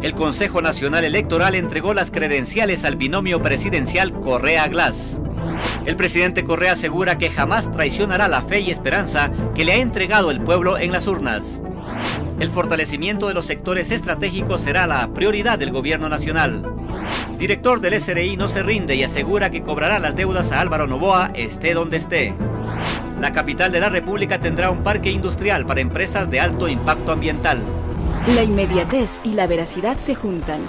El Consejo Nacional Electoral entregó las credenciales al binomio presidencial Correa-Glass. El presidente Correa asegura que jamás traicionará la fe y esperanza que le ha entregado el pueblo en las urnas. El fortalecimiento de los sectores estratégicos será la prioridad del gobierno nacional. Director del SRI no se rinde y asegura que cobrará las deudas a Álvaro Noboa, esté donde esté. La capital de la República tendrá un parque industrial para empresas de alto impacto ambiental. La inmediatez y la veracidad se juntan.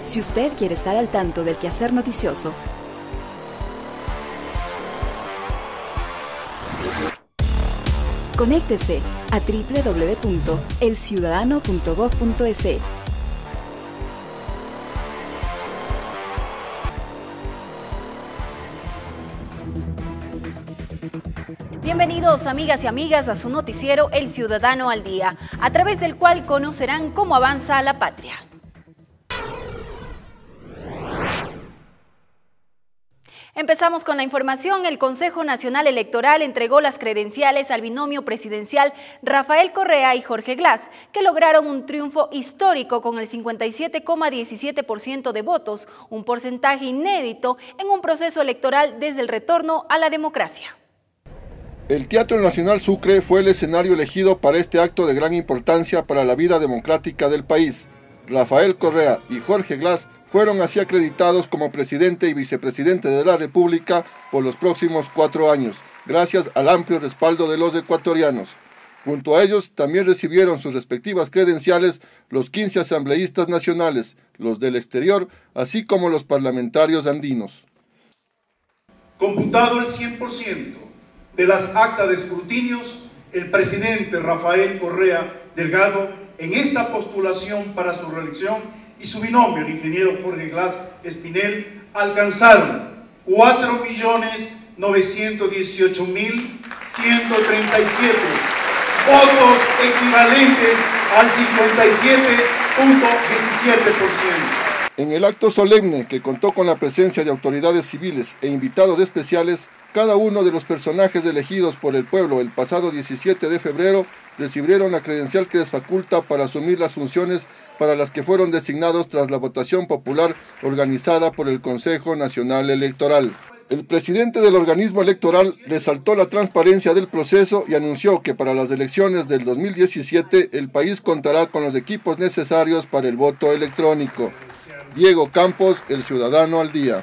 Si usted quiere estar al tanto del quehacer noticioso, conéctese a www.elciudadano.gov.es. Bienvenidos amigas y amigas a su noticiero El Ciudadano al Día, a través del cual conocerán cómo avanza la patria. Empezamos con la información. El Consejo Nacional Electoral entregó las credenciales al binomio presidencial Rafael Correa y Jorge Glass, que lograron un triunfo histórico con el 57,17% de votos, un porcentaje inédito en un proceso electoral desde el retorno a la democracia. El Teatro Nacional Sucre fue el escenario elegido para este acto de gran importancia para la vida democrática del país. Rafael Correa y Jorge Glass fueron así acreditados como presidente y vicepresidente de la República por los próximos 4 años, gracias al amplio respaldo de los ecuatorianos. Junto a ellos también recibieron sus respectivas credenciales los 15 asambleístas nacionales, los del exterior, así como los parlamentarios andinos. Computado el 100% de las actas de escrutinios, el presidente Rafael Correa Delgado, en esta postulación para su reelección, y su binomio, el ingeniero Jorge Glass Espinel, alcanzaron 4.918.137 votos, equivalentes al 57,17%. En el acto solemne, que contó con la presencia de autoridades civiles e invitados especiales, cada uno de los personajes elegidos por el pueblo el pasado 17 de febrero recibieron la credencial que les faculta para asumir las funciones para las que fueron designados tras la votación popular organizada por el Consejo Nacional Electoral. El presidente del organismo electoral resaltó la transparencia del proceso y anunció que para las elecciones del 2017 el país contará con los equipos necesarios para el voto electrónico. Diego Campos, El Ciudadano al Día.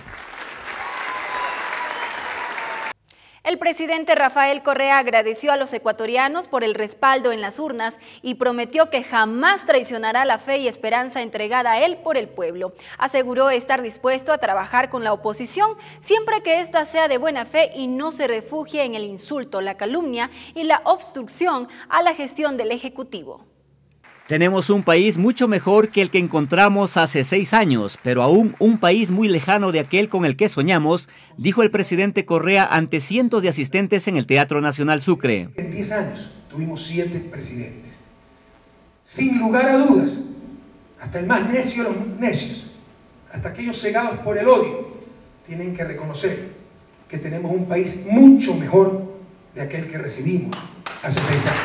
El presidente Rafael Correa agradeció a los ecuatorianos por el respaldo en las urnas y prometió que jamás traicionará la fe y esperanza entregada a él por el pueblo. Aseguró estar dispuesto a trabajar con la oposición siempre que ésta sea de buena fe y no se refugie en el insulto, la calumnia y la obstrucción a la gestión del Ejecutivo. Tenemos un país mucho mejor que el que encontramos hace 6 años, pero aún un país muy lejano de aquel con el que soñamos, dijo el presidente Correa ante cientos de asistentes en el Teatro Nacional Sucre. En 10 años tuvimos 7 presidentes. Sin lugar a dudas, hasta el más necio de los necios, hasta aquellos cegados por el odio, tienen que reconocer que tenemos un país mucho mejor de aquel que recibimos hace 6 años.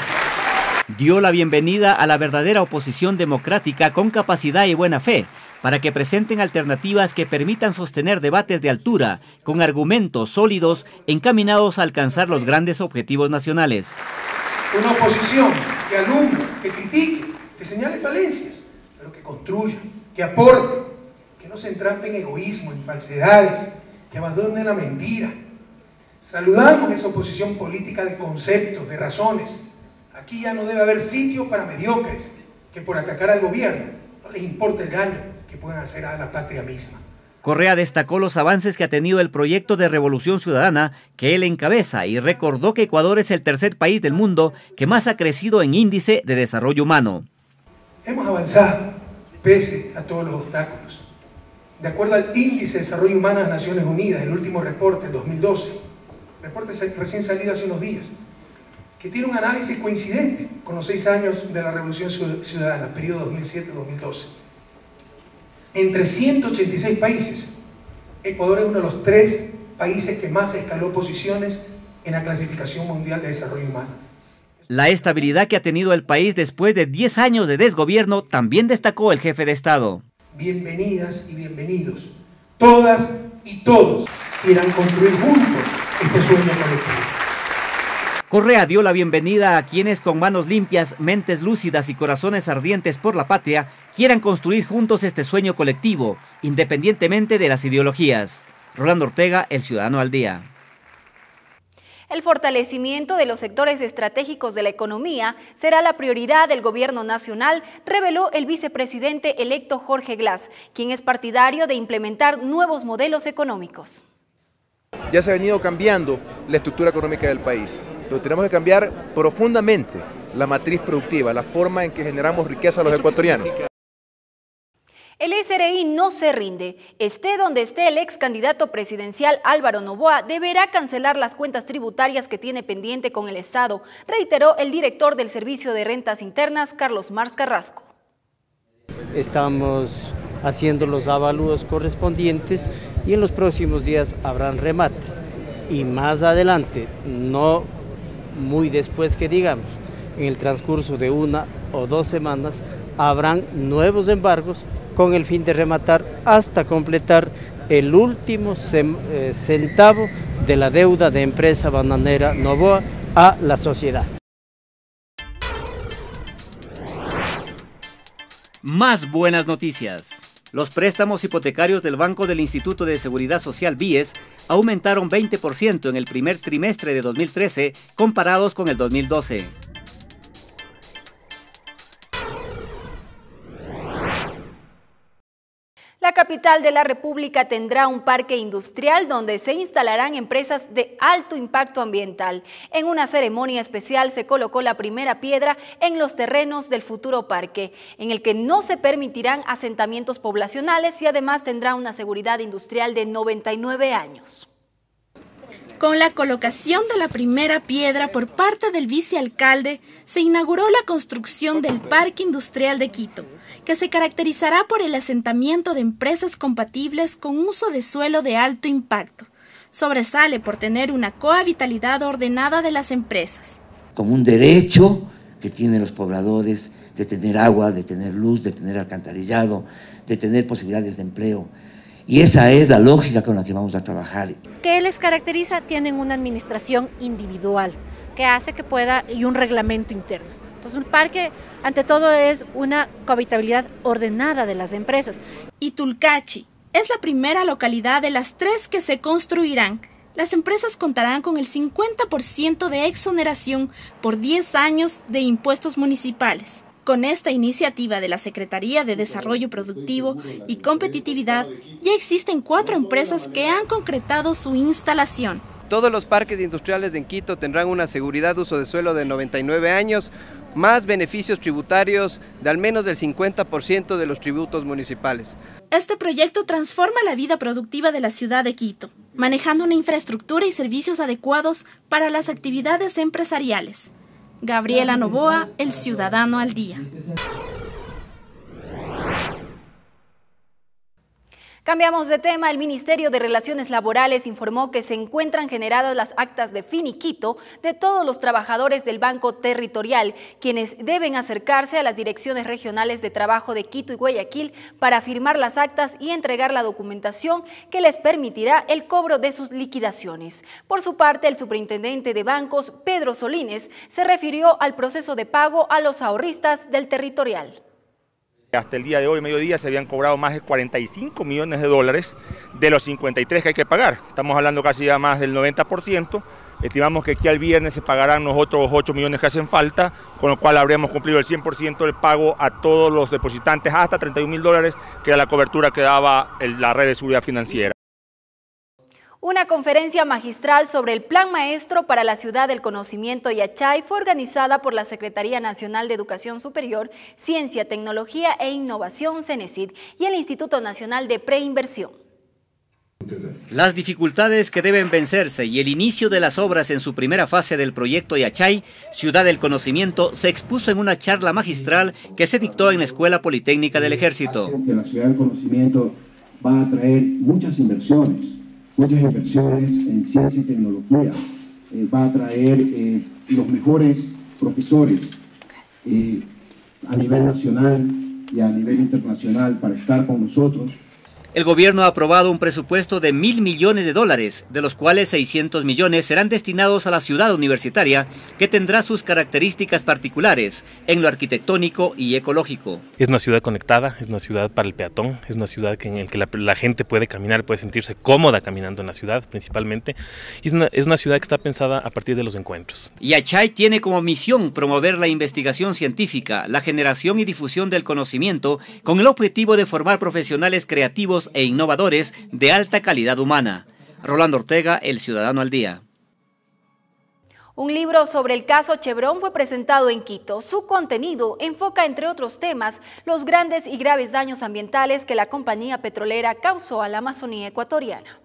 Dio la bienvenida a la verdadera oposición democrática con capacidad y buena fe, para que presenten alternativas que permitan sostener debates de altura, con argumentos sólidos encaminados a alcanzar los grandes objetivos nacionales. Una oposición que alumbre, que critique, que señale falencias, pero que construya, que aporte, que no se entrampe en egoísmo, en falsedades, que abandone la mentira. Saludamos esa oposición política de conceptos, de razones. Aquí ya no debe haber sitio para mediocres que por atacar al gobierno no les importa el daño que puedan hacer a la patria misma. Correa destacó los avances que ha tenido el proyecto de Revolución Ciudadana que él encabeza y recordó que Ecuador es el tercer país del mundo que más ha crecido en índice de desarrollo humano. Hemos avanzado pese a todos los obstáculos. De acuerdo al Índice de Desarrollo Humano de las Naciones Unidas, el último reporte, el 2012, reporte recién salido hace unos días, que tiene un análisis coincidente con los 6 años de la Revolución Ciudadana, periodo 2007-2012. Entre 186 países, Ecuador es uno de los 3 países que más escaló posiciones en la clasificación mundial de desarrollo humano. La estabilidad que ha tenido el país después de 10 años de desgobierno también destacó el jefe de Estado. Bienvenidas y bienvenidos, todas y todos quieran construir juntos este sueño colectivo. Correa dio la bienvenida a quienes con manos limpias, mentes lúcidas y corazones ardientes por la patria quieran construir juntos este sueño colectivo, independientemente de las ideologías. Rolando Ortega, El Ciudadano al Día. El fortalecimiento de los sectores estratégicos de la economía será la prioridad del gobierno nacional, reveló el vicepresidente electo Jorge Glass, quien es partidario de implementar nuevos modelos económicos. Ya se ha venido cambiando la estructura económica del país, pero tenemos que cambiar profundamente la matriz productiva, la forma en que generamos riqueza a los ecuatorianos. El SRI no se rinde. Esté donde esté el ex candidato presidencial Álvaro Noboa, deberá cancelar las cuentas tributarias que tiene pendiente con el Estado, reiteró el director del Servicio de Rentas Internas, Carlos Mars Carrasco. Estamos haciendo los avalúos correspondientes y en los próximos días habrán remates. Y más adelante, no muy después que digamos, en el transcurso de 1 o 2 semanas, habrán nuevos embargos con el fin de rematar hasta completar el último centavo de la deuda de empresa bananera Noboa a la sociedad. Más buenas noticias. Los préstamos hipotecarios del Banco del Instituto de Seguridad Social BIES aumentaron 20% en el primer trimestre de 2013 comparados con el 2012. La capital de la República tendrá un parque industrial donde se instalarán empresas de alto impacto ambiental. En una ceremonia especial se colocó la primera piedra en los terrenos del futuro parque, en el que no se permitirán asentamientos poblacionales y además tendrá una seguridad industrial de 99 años. Con la colocación de la primera piedra por parte del vicealcalde, se inauguró la construcción del Parque Industrial de Quito, que se caracterizará por el asentamiento de empresas compatibles con uso de suelo de alto impacto. Sobresale por tener una cohabitabilidad ordenada de las empresas. Como un derecho que tienen los pobladores de tener agua, de tener luz, de tener alcantarillado, de tener posibilidades de empleo. Y esa es la lógica con la que vamos a trabajar. ¿Qué les caracteriza? Tienen una administración individual que hace que pueda, y un reglamento interno. Entonces un parque, ante todo, es una cohabitabilidad ordenada de las empresas. Y Tulcachi es la primera localidad de las 3 que se construirán. Las empresas contarán con el 50% de exoneración por 10 años de impuestos municipales. Con esta iniciativa de la Secretaría de Desarrollo Productivo y Competitividad, ya existen 4 empresas que han concretado su instalación. Todos los parques industriales en Quito tendrán una seguridad de uso de suelo de 99 años, más beneficios tributarios de al menos del 50% de los tributos municipales. Este proyecto transforma la vida productiva de la ciudad de Quito, manejando una infraestructura y servicios adecuados para las actividades empresariales. Gabriela Noboa, El Ciudadano al Día. Cambiamos de tema. El Ministerio de Relaciones Laborales informó que se encuentran generadas las actas de finiquito de todos los trabajadores del Banco Territorial, quienes deben acercarse a las direcciones regionales de trabajo de Quito y Guayaquil para firmar las actas y entregar la documentación que les permitirá el cobro de sus liquidaciones. Por su parte, el superintendente de bancos, Pedro Solines, se refirió al proceso de pago a los ahorristas del Territorial. Hasta el día de hoy, mediodía, se habían cobrado más de 45 millones de dólares de los 53 que hay que pagar. Estamos hablando casi ya más del 90%. Estimamos que aquí al viernes se pagarán los otros 8 millones que hacen falta, con lo cual habremos cumplido el 100% del pago a todos los depositantes hasta 31.000 dólares, que era la cobertura que daba la red de seguridad financiera. Una conferencia magistral sobre el Plan Maestro para la Ciudad del Conocimiento Yachay fue organizada por la Secretaría Nacional de Educación Superior, Ciencia, Tecnología e Innovación, CENESID, y el Instituto Nacional de Preinversión. Las dificultades que deben vencerse y el inicio de las obras en su primera fase del proyecto Yachay, Ciudad del Conocimiento, se expuso en una charla magistral que se dictó en la Escuela Politécnica del Ejército. Que la Ciudad del Conocimiento va a traer muchas inversiones en ciencia y tecnología, va a traer los mejores profesores a nivel nacional y a nivel internacional para estar con nosotros. El gobierno ha aprobado un presupuesto de 1.000 millones de dólares, de los cuales 600 millones serán destinados a la ciudad universitaria, que tendrá sus características particulares en lo arquitectónico y ecológico. Es una ciudad conectada, es una ciudad para el peatón, es una ciudad en la que la gente puede caminar, puede sentirse cómoda caminando en la ciudad principalmente, y es una ciudad que está pensada a partir de los encuentros. Yachay tiene como misión promover la investigación científica, la generación y difusión del conocimiento, con el objetivo de formar profesionales creativos e innovadores de alta calidad humana. Rolando Ortega, El Ciudadano al Día. Un libro sobre el caso Chevron fue presentado en Quito. Su contenido enfoca, entre otros temas, los grandes y graves daños ambientales que la compañía petrolera causó a la Amazonía ecuatoriana.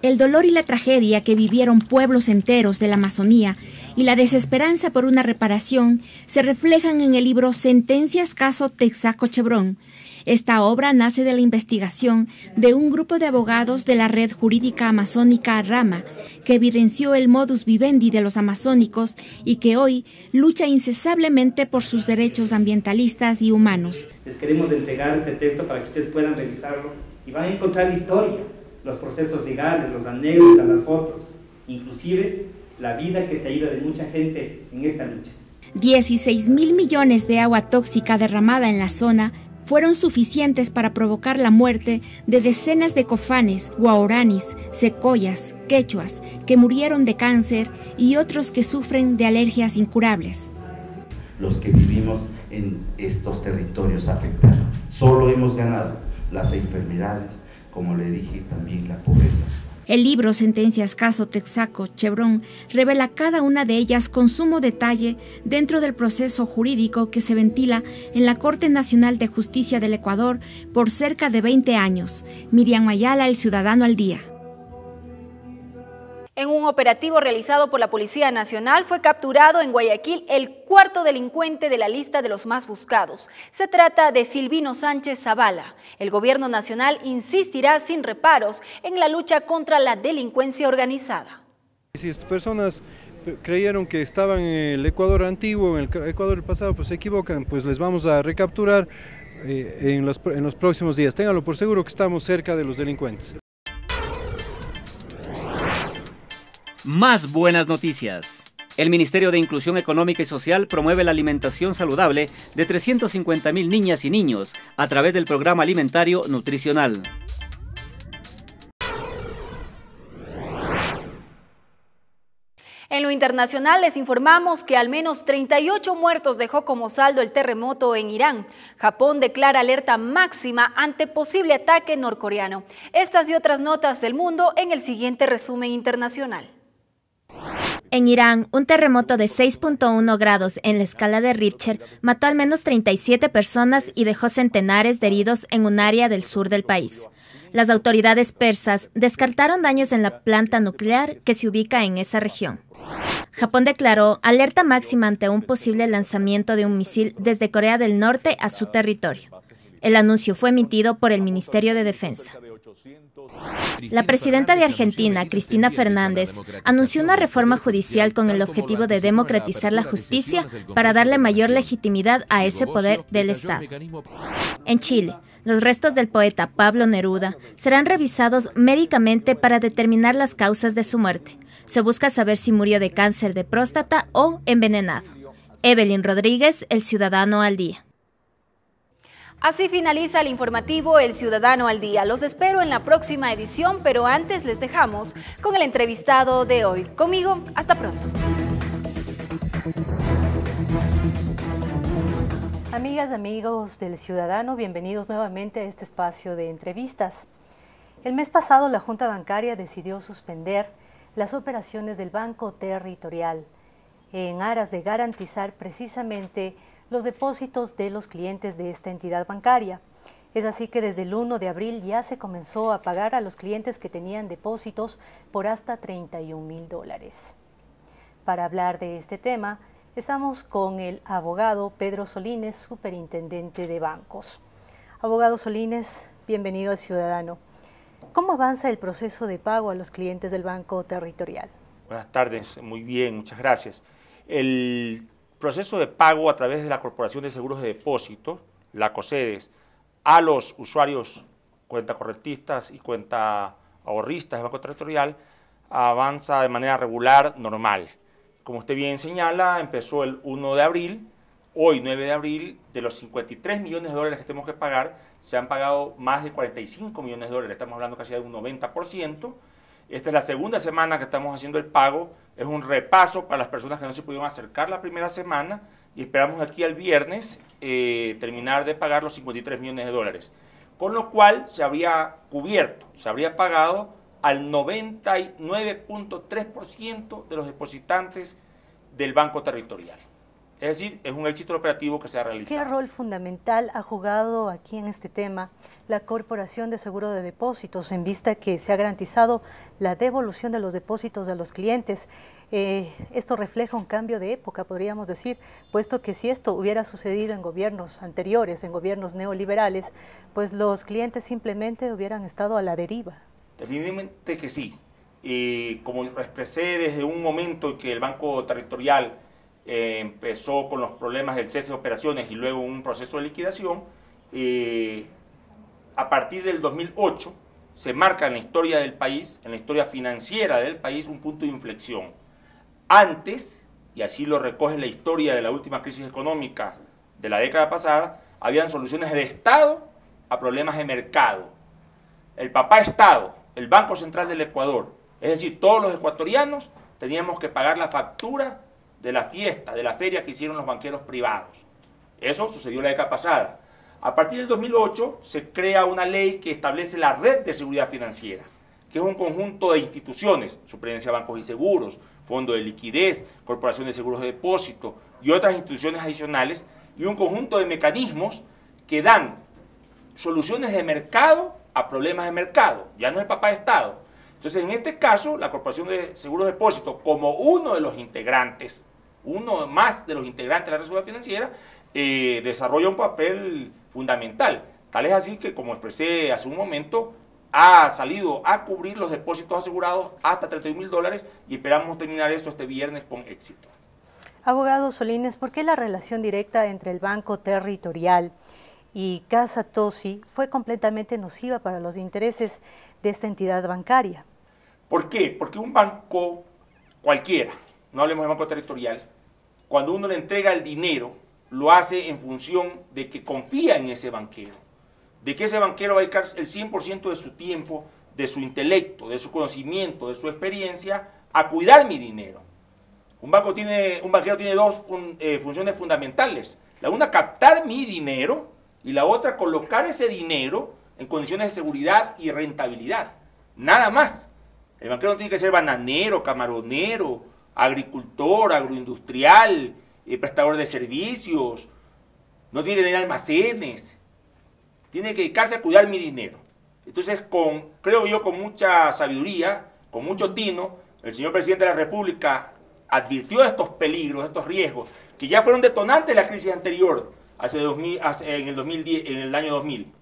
El dolor y la tragedia que vivieron pueblos enteros de la Amazonía y la desesperanza por una reparación se reflejan en el libro Sentencias Caso Texaco Chevron. Esta obra nace de la investigación de un grupo de abogados de la Red Jurídica Amazónica Rama, que evidenció el modus vivendi de los amazónicos y que hoy lucha incansablemente por sus derechos ambientalistas y humanos. Les queremos entregar este texto para que ustedes puedan revisarlo y van a encontrar la historia, los procesos legales, los anécdotas, las fotos, inclusive la vida que se ha ido de mucha gente en esta lucha. 16.000 millones de agua tóxica derramada en la zona fueron suficientes para provocar la muerte de decenas de cofanes, guaoranis, secoyas, quechuas, que murieron de cáncer y otros que sufren de alergias incurables. Los que vivimos en estos territorios afectados, solo hemos ganado las enfermedades, como le dije, también la pobreza. El libro Sentencias Caso Texaco Chevron revela cada una de ellas con sumo detalle dentro del proceso jurídico que se ventila en la Corte Nacional de Justicia del Ecuador por cerca de 20 años. Miriam Ayala, El Ciudadano al Día. En un operativo realizado por la Policía Nacional fue capturado en Guayaquil el cuarto delincuente de la lista de los más buscados. Se trata de Silvino Sánchez Zavala. El gobierno nacional insistirá sin reparos en la lucha contra la delincuencia organizada. Si estas personas creyeron que estaban en el Ecuador antiguo, en el Ecuador pasado, pues se equivocan, pues les vamos a recapturar en los próximos días. Ténganlo por seguro que estamos cerca de los delincuentes. Más buenas noticias. El Ministerio de Inclusión Económica y Social promueve la alimentación saludable de 350.000 niñas y niños a través del programa alimentario nutricional. En lo internacional les informamos que al menos 38 muertos dejó como saldo el terremoto en Irán. Japón declara alerta máxima ante posible ataque norcoreano. Estas y otras notas del mundo en el siguiente resumen internacional. En Irán, un terremoto de 6.1 grados en la escala de Richter mató al menos 37 personas y dejó centenares de heridos en un área del sur del país. Las autoridades persas descartaron daños en la planta nuclear que se ubica en esa región. Japón declaró alerta máxima ante un posible lanzamiento de un misil desde Corea del Norte a su territorio. El anuncio fue emitido por el Ministerio de Defensa. La presidenta de Argentina, Cristina Fernández, anunció una reforma judicial con el objetivo de democratizar la justicia para darle mayor legitimidad a ese poder del Estado. En Chile, los restos del poeta Pablo Neruda serán revisados médicamente para determinar las causas de su muerte. Se busca saber si murió de cáncer de próstata o envenenado. Evelyn Rodríguez, El Ciudadano al Día. Así finaliza el informativo El Ciudadano al Día. Los espero en la próxima edición, pero antes les dejamos con el entrevistado de hoy. Conmigo, hasta pronto. Amigas, amigos del Ciudadano, bienvenidos nuevamente a este espacio de entrevistas. El mes pasado la Junta Bancaria decidió suspender las operaciones del Banco Territorial en aras de garantizar precisamente los depósitos de los clientes de esta entidad bancaria. Es así que desde el 1 de abril ya se comenzó a pagar a los clientes que tenían depósitos por hasta $31.000. Para hablar de este tema, estamos con el abogado Pedro Solines, superintendente de bancos. Abogado Solines, bienvenido al Ciudadano. ¿Cómo avanza el proceso de pago a los clientes del Banco Territorial? Buenas tardes, muy bien, muchas gracias. El proceso de pago a través de la Corporación de Seguros de Depósitos, la COSEDES, a los usuarios cuenta correntistas y cuenta ahorristas del Banco Territorial avanza de manera regular, normal. Como usted bien señala, empezó el 1 de abril, hoy 9 de abril, de los 53 millones de dólares que tenemos que pagar, se han pagado más de 45 millones de dólares, estamos hablando casi de un 90%. Esta es la segunda semana que estamos haciendo el pago, es un repaso para las personas que no se pudieron acercar la primera semana y esperamos aquí al viernes terminar de pagar los 53 millones de dólares. Con lo cual se habría cubierto, se habría pagado al 99.3% de los depositantes del Banco Territorial. Es decir, es un éxito operativo que se ha realizado. ¿Qué rol fundamental ha jugado aquí en este tema la Corporación de Seguro de Depósitos en vista que se ha garantizado la devolución de los depósitos a los clientes? Esto refleja un cambio de época, podríamos decir, puesto que si esto hubiera sucedido en gobiernos anteriores, en gobiernos neoliberales, pues los clientes simplemente hubieran estado a la deriva. Definitivamente que sí. Como expresé desde un momento en que el Banco Territorial empezó con los problemas del cese de operaciones y luego un proceso de liquidación, a partir del 2008 se marca en la historia del país, en la historia financiera del país, un punto de inflexión. Antes, y así lo recoge la historia de la última crisis económica de la década pasada, habían soluciones de Estado a problemas de mercado. El papá Estado, el Banco Central del Ecuador, es decir, todos los ecuatorianos teníamos que pagar la factura de la fiesta, de la feria que hicieron los banqueros privados. Eso sucedió la década pasada. A partir del 2008 se crea una ley que establece la Red de Seguridad Financiera, que es un conjunto de instituciones, Superintendencia de Bancos y Seguros, Fondo de Liquidez, Corporación de Seguros de Depósito y otras instituciones adicionales, y un conjunto de mecanismos que dan soluciones de mercado a problemas de mercado, ya no es el papá de Estado. Entonces, en este caso, la Corporación de Seguros de Depósito, como uno de los integrantes, uno más de los integrantes de la Seguridad Financiera, desarrolla un papel fundamental. Tal es así que, como expresé hace un momento, ha salido a cubrir los depósitos asegurados hasta 31.000 dólares y esperamos terminar esto este viernes con éxito. Abogado Solines, ¿por qué la relación directa entre el Banco Territorial y Casa Tossi fue completamente nociva para los intereses de esta entidad bancaria? ¿Por qué? Porque un banco cualquiera, no hablemos de Banco Territorial, cuando uno le entrega el dinero, lo hace en función de que confía en ese banquero, de que ese banquero va a dedicar el 100% de su tiempo, de su intelecto, de su conocimiento, de su experiencia, a cuidar mi dinero. Un banquero tiene dos funciones fundamentales. La una, captar mi dinero, y la otra, colocar ese dinero en condiciones de seguridad y rentabilidad. Nada más. El banquero no tiene que ser bananero, camaronero, agricultor, agroindustrial, prestador de servicios, no tiene que tener almacenes, tiene que dedicarse a cuidar mi dinero. Entonces, creo yo, con mucha sabiduría, con mucho tino, el señor presidente de la República advirtió de estos peligros, de estos riesgos, que ya fueron detonantes de la crisis anterior, en el año 2000.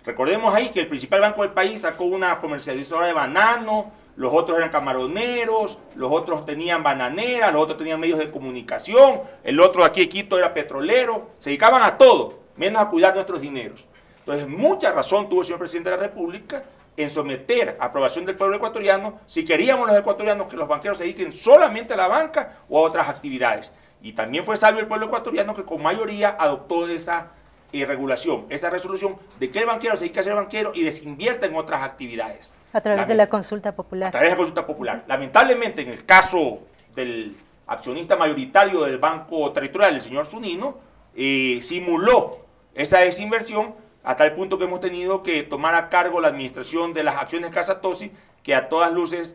Recordemos ahí que el principal banco del país sacó una comercializadora de banano, los otros eran camaroneros, los otros tenían bananeras, los otros tenían medios de comunicación, el otro de aquí de Quito era petrolero, se dedicaban a todo, menos a cuidar nuestros dineros. Entonces, mucha razón tuvo el señor presidente de la República en someter a aprobación del pueblo ecuatoriano, si queríamos los ecuatorianos que los banqueros se dediquen solamente a la banca o a otras actividades. Y también fue sabio el pueblo ecuatoriano que con mayoría adoptó esa regulación, esa resolución de que el banquero se dedique a ser banquero y desinvierta en otras actividades. A través de la consulta popular. A través de la consulta popular. Lamentablemente, en el caso del accionista mayoritario del Banco Territorial, el señor Zunino, simuló esa desinversión a tal punto que hemos tenido que tomar a cargo la administración de las acciones Casa Tossi, que a todas luces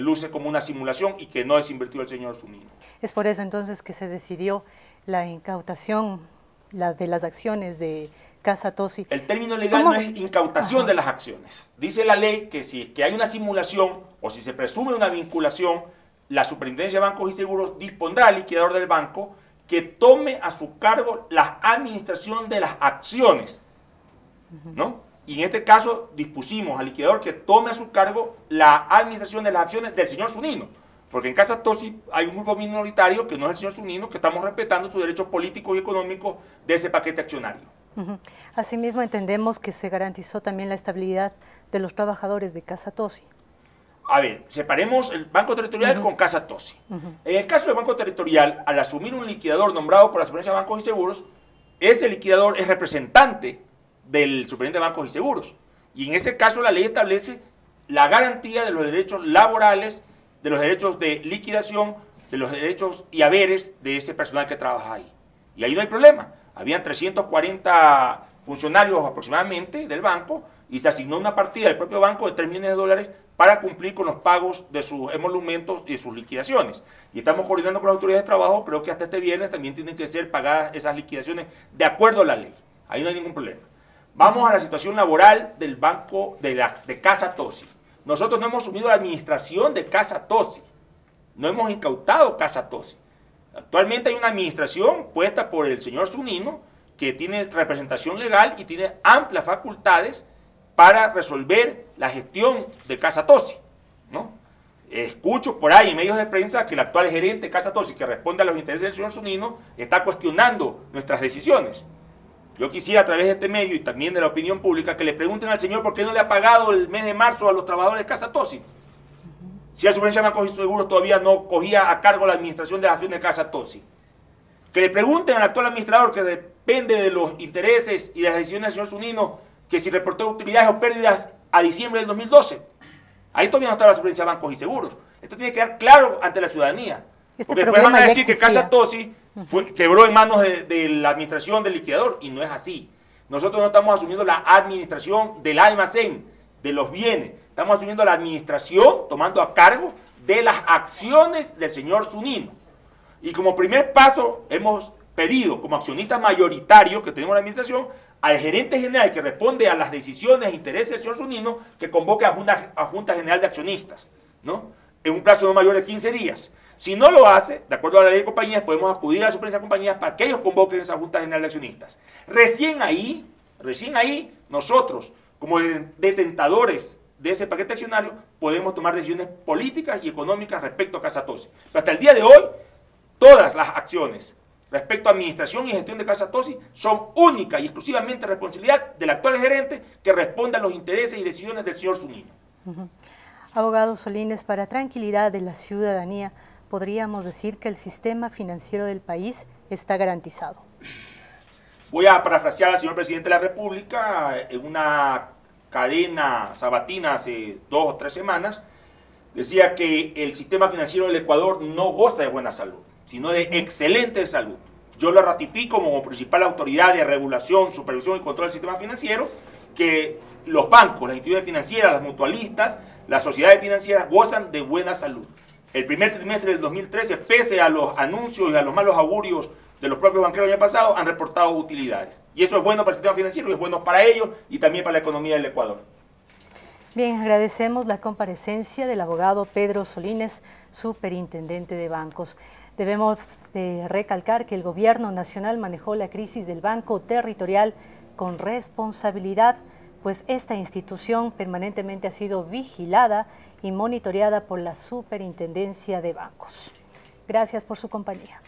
luce como una simulación y que no desinvirtió el señor Zunino. Es por eso entonces que se decidió la incautación de las acciones de Casa Tossi. El término legal no es incautación de las acciones. Dice la ley que si hay una simulación o si se presume una vinculación, la Superintendencia de Bancos y Seguros dispondrá al liquidador del banco que tome a su cargo la administración de las acciones, ¿no? Y en este caso dispusimos al liquidador que tome a su cargo la administración de las acciones del señor Zunino. Porque en Casa Tosi hay un grupo minoritario, que no es el señor Zunino, que estamos respetando sus derechos políticos y económicos de ese paquete accionario. Asimismo, entendemos que se garantizó también la estabilidad de los trabajadores de Casa Tosi. A ver, separemos el Banco Territorial con Casa Tosi. En el caso del Banco Territorial, al asumir un liquidador nombrado por la Superintendencia de Bancos y Seguros, ese liquidador es representante del Superintendente de Bancos y Seguros. Y en ese caso la ley establece la garantía de los derechos laborales, de los derechos de liquidación, de los derechos y haberes de ese personal que trabaja ahí. Y ahí no hay problema. Habían 340 funcionarios aproximadamente del banco y se asignó una partida del propio banco de $3 millones para cumplir con los pagos de sus emolumentos y de sus liquidaciones. Y estamos coordinando con las autoridades de trabajo, creo que hasta este viernes también tienen que ser pagadas esas liquidaciones de acuerdo a la ley. Ahí no hay ningún problema. Vamos a la situación laboral del banco de Casa Tosi. Nosotros no hemos asumido la administración de Casa Tosi, no hemos incautado Casa Tosi. Actualmente hay una administración puesta por el señor Zunino que tiene representación legal y tiene amplias facultades para resolver la gestión de Casa Tosi, ¿no? Escucho por ahí en medios de prensa que el actual gerente de Casa Tosi, que responde a los intereses del señor Zunino, está cuestionando nuestras decisiones. Yo quisiera a través de este medio y también de la opinión pública que le pregunten al señor por qué no le ha pagado el mes de marzo a los trabajadores de Casa Tosi. Si la Superintendencia de Bancos y Seguros todavía no cogía a cargo la administración de la gestión de Casa Tosi. Que le pregunten al actual administrador, que depende de los intereses y de las decisiones del señor Zunino, que si reportó utilidades o pérdidas a diciembre del 2012. Ahí todavía no está la Superintendencia de Bancos y Seguros. Esto tiene que quedar claro ante la ciudadanía. Porque después van a decir que Casa Tosi quebró en manos de la administración del liquidador, y no es así. Nosotros no estamos asumiendo la administración del almacén, de los bienes. Estamos asumiendo la administración, tomando a cargo de las acciones del señor Zunino. Y como primer paso, hemos pedido, como accionistas mayoritarios que tenemos en la administración, al gerente general que responde a las decisiones e intereses del señor Zunino, que convoque a Junta General de Accionistas, ¿no? En un plazo no mayor de 15 días. Si no lo hace, de acuerdo a la ley de compañías, podemos acudir a la Superintendencia de Compañías para que ellos convoquen esa Junta General de Accionistas. Recién ahí, nosotros, como detentadores de ese paquete accionario, podemos tomar decisiones políticas y económicas respecto a Casa Tosi. Pero hasta el día de hoy, todas las acciones respecto a administración y gestión de Casa Tosi son única y exclusivamente responsabilidad del actual gerente, que responde a los intereses y decisiones del señor Zunino. Abogado Solines, para tranquilidad de la ciudadanía, podríamos decir que el sistema financiero del país está garantizado. Voy a parafrasear al señor presidente de la República en una cadena sabatina hace 2 o 3 semanas. Decía que el sistema financiero del Ecuador no goza de buena salud, sino de excelente salud. Yo lo ratifico como principal autoridad de regulación, supervisión y control del sistema financiero, que los bancos, las instituciones financieras, las mutualistas, las sociedades financieras gozan de buena salud. El primer trimestre del 2013, pese a los anuncios y a los malos augurios de los propios banqueros del año pasado, han reportado utilidades. Y eso es bueno para el sistema financiero y es bueno para ellos y también para la economía del Ecuador. Bien, agradecemos la comparecencia del abogado Pedro Solines, superintendente de bancos. Debemos de recalcar que el gobierno nacional manejó la crisis del Banco Territorial con responsabilidad, pues esta institución permanentemente ha sido vigilada y monitoreada por la Superintendencia de Bancos. Gracias por su compañía.